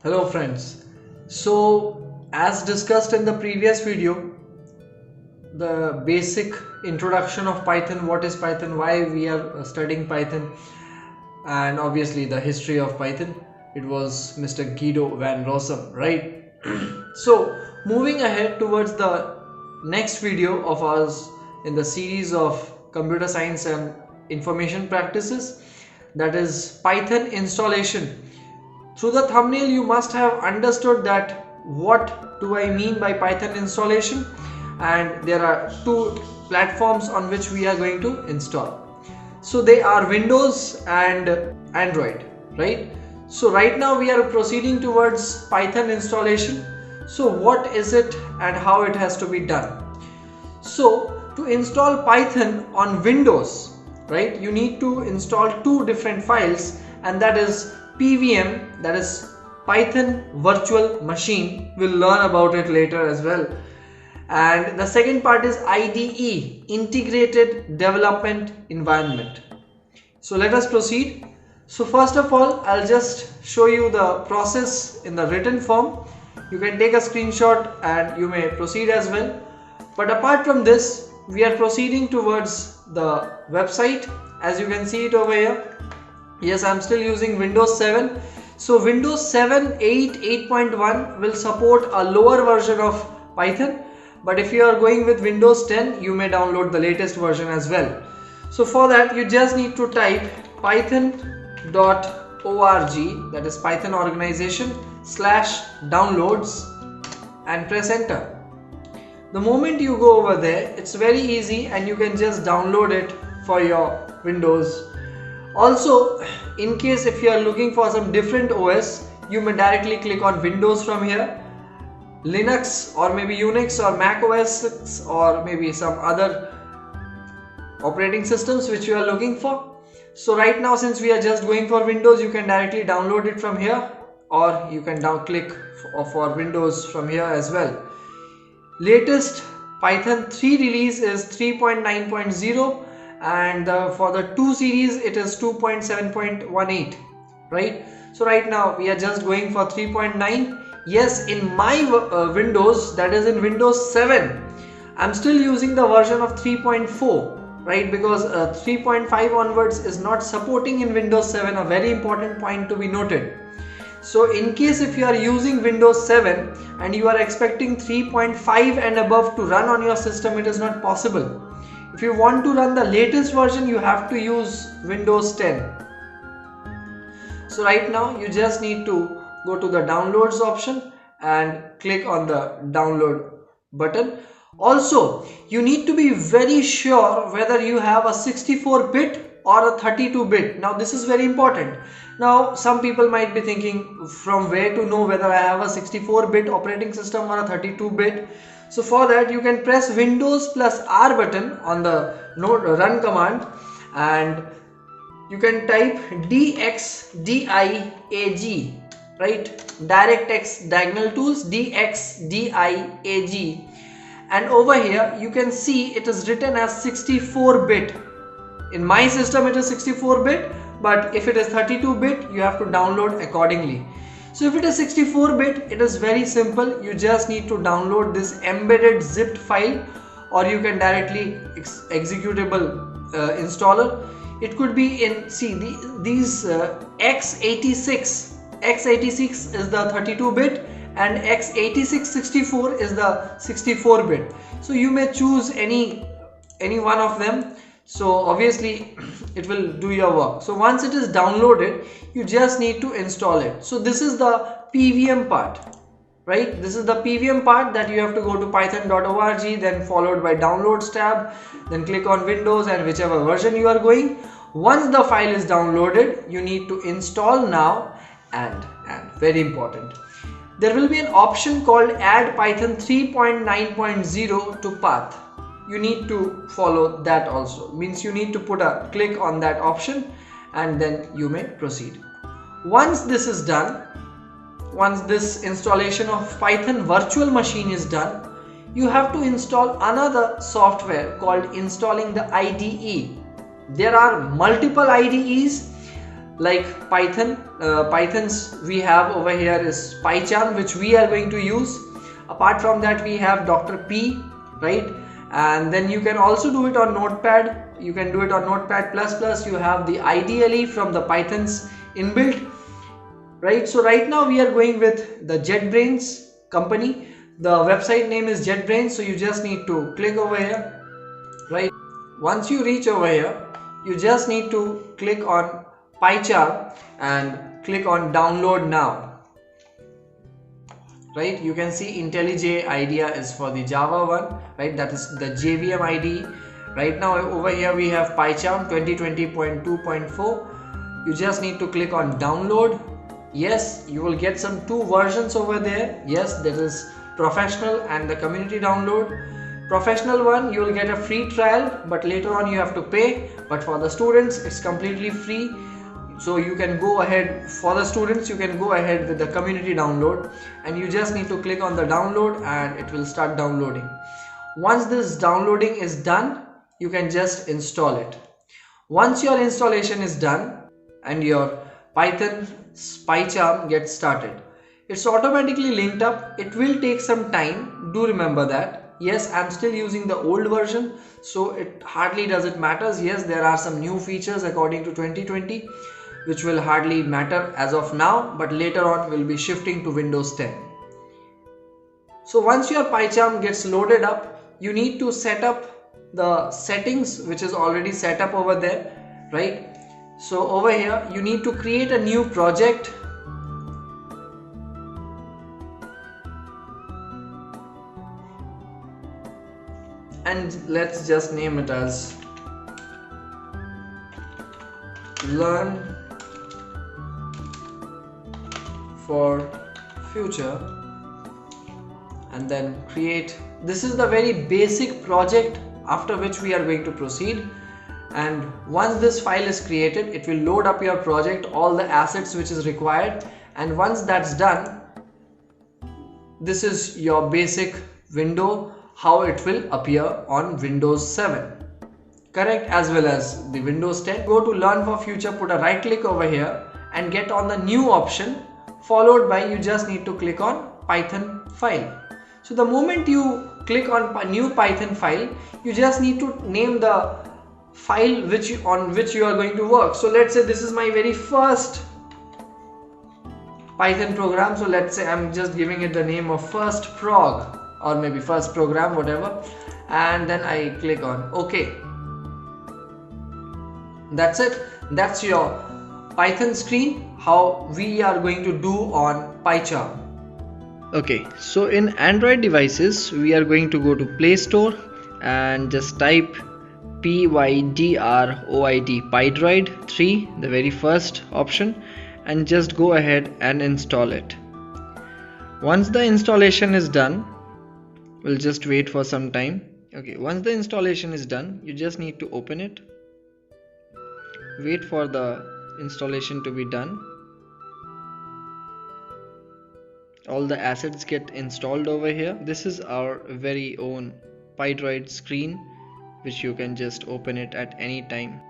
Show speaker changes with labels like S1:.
S1: Hello friends. So as discussed in the previous video, the basic introduction of Python, what is Python, why we are studying Python, and obviously the history of Python. It was Mr. Guido van Rossum, right? So moving ahead towards the next video of ours in the series of computer science and information practices, that is Python installation. Through the thumbnail you must have understood that what do I mean by Python installation, and there are two platforms on which we are going to install. So they are Windows and Android, right? So right now we are proceeding towards Python installation. So what is it and how it has to be done? So to install Python on Windows, right, you need to install two different files, and that is PVM, that is Python Virtual Machine. We'll learn about it later as well. And the second part is IDE, Integrated Development Environment. So let us proceed. So first of all, I'll just show you the process in the written form. You can take a screenshot and you may proceed as well. But apart from this, we are proceeding towards the website. As you can see it over here. Yes, I'm still using Windows 7. So Windows 7, 8, 8.1 will support a lower version of Python. But if you are going with Windows 10, you may download the latest version as well. So for that, you just need to type python.org, that is Python organization /downloads, and press enter. The moment you go over there, it's very easy and you can just download it for your Windows. Also, in case if you are looking for some different OS, you may directly click on Windows from here. Linux or maybe Unix or Mac OS or maybe some other operating systems which you are looking for. So right now, since we are just going for Windows, you can directly download it from here, or you can click for Windows from here as well. Latest Python 3 release is 3.9.0, and for the 2 series it is 2.7.18, right? So right now we are just going for 3.9. Yes, in my Windows, that is in Windows 7, I'm still using the version of 3.4, right? Because 3.5 onwards is not supporting in Windows 7, a very important point to be noted. So in case if you are using Windows 7 and you are expecting 3.5 and above to run on your system, it is not possible. If you want to run the latest version, you have to use Windows 10. So right now you just need to go to the downloads option and click on the download button. Also, you need to be very sure whether you have a 64-bit or a 32-bit. Now this is very important. Now some people might be thinking, from where to know whether I have a 64-bit operating system or a 32-bit? So for that, you can press Windows plus R button on the run command, and you can type DXDIAG, right? DirectX Diagonal Tools, DXDIAG, and over here you can see it is written as 64-bit. In my system it is 64-bit, but if it is 32-bit, you have to download accordingly. So if it is 64-bit, it is very simple. You just need to download this embedded zipped file, or you can directly executable installer. It could be in, see, these x86. x86 is the 32-bit and x86-64 is the 64-bit. So you may choose any one of them. So obviously it will do your work. So once it is downloaded, you just need to install it. So this is the PVM part, right? This is the PVM part that you have to go to python.org, then followed by downloads tab, then click on Windows and whichever version you are going. Once the file is downloaded, you need to install now, and very important, there will be an option called add Python 3.9.0 to path. You need to follow that also. Means you need to put a click on that option and then you may proceed. Once this is done, once this installation of Python virtual machine is done, you have to install another software called installing the IDE. There are multiple IDEs like Python's we have over here is PyCharm, which we are going to use. Apart from that, we have Dr. P, right? And then you can also do it on Notepad. You can do it on Notepad++. You have the IDLE from the Python's inbuilt, right? So right now we are going with the JetBrains company. The website name is JetBrains, so you just need to click over here, right? Once you reach over here, you just need to click on PyCharm and click on download now, right? You can see IntelliJ IDEA is for the Java one, right? That is the JVM IDE. Right now over here we have PyCharm 2020.2.4. you just need to click on download. Yes, you will get some two versions over there. Yes, there is professional and the community download. Professional one, you will get a free trial, but later on you have to pay. But for the students, it's completely free. So you can go ahead, for the students, you can go ahead with the community download, and you just need to click on the download and it will start downloading. Once this downloading is done, you can just install it. Once your installation is done and your Python PyCharm gets started, it's automatically linked up. It will take some time, do remember that. Yes, I'm still using the old version, so it hardly does it matters. Yes, there are some new features according to 2020 which will hardly matter as of now, but later on we'll be shifting to Windows 10. So once your PyCharm gets loaded up, you need to set up the settings which is already set up over there, right? So over here you need to create a new project. And let's just name it as Learn for Future, and then create. This is the very basic project after which we are going to proceed. And once this file is created, it will load up your project, all the assets which is required. And once that's done, this is your basic window, how it will appear on Windows 7, correct, as well as the Windows 10. Go to Learn for Future, put a right click over here and get on the new option, followed by you just need to click on Python file. So the moment you click on a new Python file, you just need to name the file on which you are going to work. So let's say this is my very first Python program. So let's say I'm just giving it the name of first prog, or maybe first program, whatever, and then I click on OK. That's it. That's your Python screen, how we are going to do on PyCharm. Okay, so in Android devices, we are going to go to Play Store and just type PYDROID, PyDroid 3, the very first option, and just go ahead and install it. Once the installation is done, we'll just wait for some time. Okay, once the installation is done, you just need to open it. Wait for the installation to be done. All the assets get installed over here. This is our very own PyDroid screen, which you can just open it at any time.